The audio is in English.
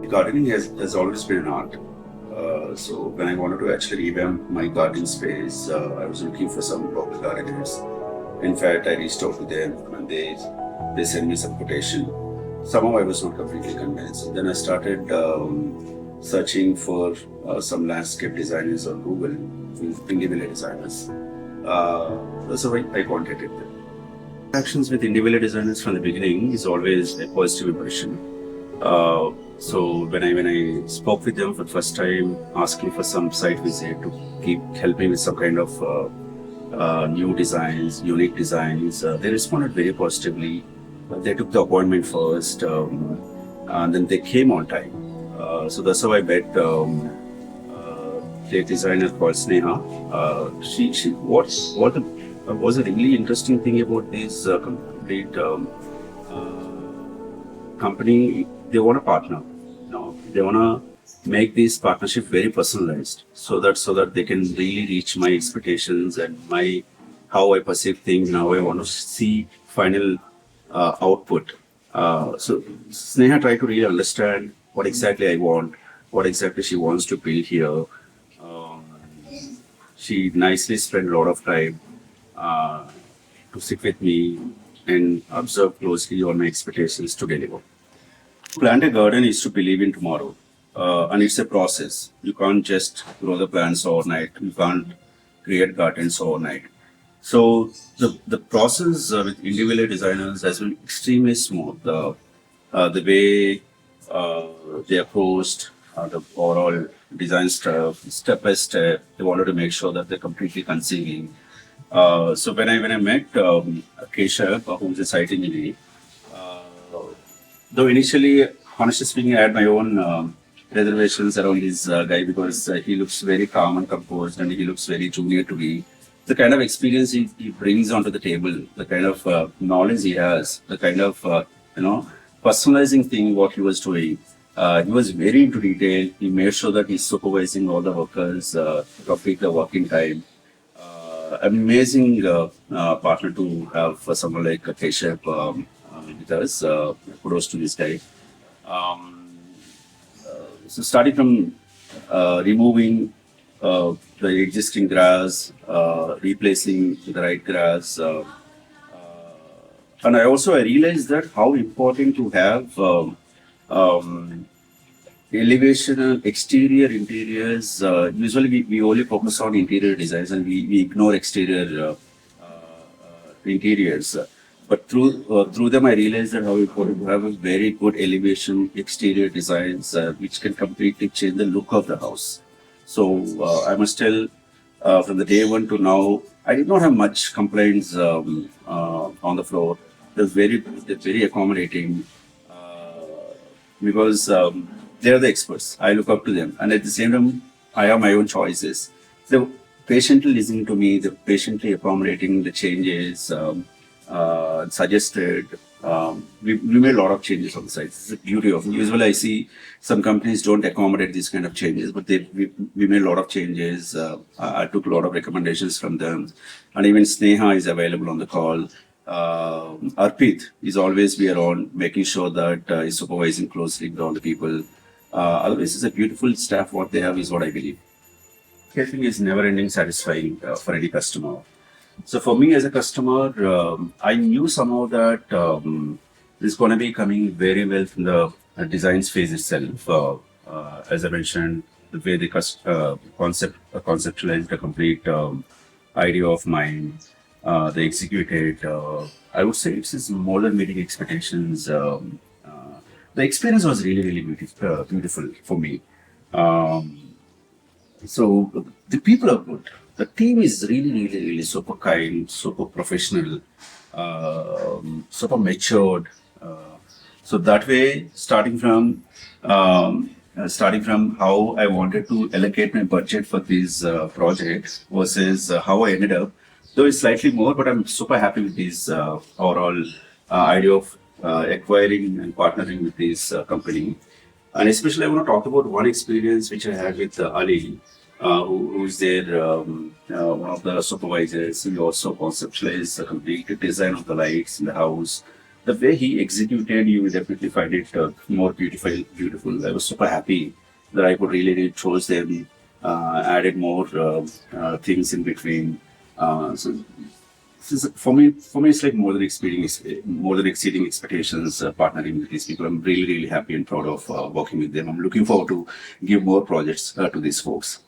gardening has always been an art. So when I wanted to actually revamp my garden space, I was looking for some local gardeners. In fact, I reached out to them and they sent me some quotation. Somehow I was not completely convinced. Then I started searching for some landscape designers on Google, Indeville designers. So I contacted them. Actions with Indeville designers from the beginning is always a positive impression. So when I spoke with them for the first time, asking for some site visit to keep helping with some kind of new designs, unique designs, they responded very positively. They took the appointment first, and then they came on time. So that's how I met the designer called Sneha. What was a really interesting thing about this complete company? They want a partner. They want to make this partnership very personalized, so that they can really reach my expectations and how I perceive things and how I want to see final output. So Sneha tried to really understand what exactly I want, what exactly she wants to build here. She nicely spent a lot of time to sit with me and observe closely on my expectations to deliver. Plant a garden is to believe in tomorrow, and it's a process. You can't just grow the plants overnight. You can't create gardens overnight. So the process with individual designers has been extremely smooth. The way they approached the overall design step by step, they wanted to make sure that they're completely conceiving. So when I met Keshav, who's a site engineer, though initially, honestly speaking, I had my own reservations around this guy because he looks very calm and composed and he looks very junior to me. The kind of experience he brings onto the table, the kind of knowledge he has, the kind of personalizing thing what he was doing. He was very into detail. He made sure that he's supervising all the workers, complete the working time. Amazing partner to have for someone like Keshav with us. Kudos to this guy. So starting from removing the existing grass, replacing the right grass, and I realized that how important to have elevation and exterior interiors. Usually we only focus on interior designs and we ignore exterior interiors. But through them, I realized that how important to have a very good elevation exterior designs, which can completely change the look of the house. So I must tell, from the day one to now, I did not have much complaints on the floor. They're very accommodating because they are the experts. I look up to them, and at the same time, I have my own choices. They're patiently listening to me. They're patiently accommodating the changes. Suggested. We made a lot of changes on the site. It's the beauty of it. Usually I see some companies don't accommodate these kind of changes, but we made a lot of changes. I took a lot of recommendations from them. And even Sneha is available on the call. Arpit is always be around, making sure that he's supervising closely with all the people. Otherwise, it's a beautiful staff. What they have is what I believe. Scaping is never-ending satisfying for any customer. So for me as a customer, I knew somehow that this is going to be coming very well from the design phase itself. As I mentioned, the way they conceptualized a complete idea of mine, they executed. I would say it's more than meeting expectations. The experience was really beautiful for me. So the people are good. The team is really super kind, super professional, super matured. So that way, starting from how I wanted to allocate my budget for this project versus how I ended up, though it's slightly more, but I'm super happy with this overall idea of acquiring and partnering with this company. And especially, I want to talk about one experience which I had with Ali. Who's there, one of the supervisors. He also conceptualized the complete design of the lights in the house. the way he executed, you will definitely find it more beautiful. Beautiful. I was super happy that I could really chose them, added more things in between. So for me, it's like more than exceeding expectations. Partnering with these people, I'm really, really happy and proud of working with them. I'm looking forward to give more projects to these folks.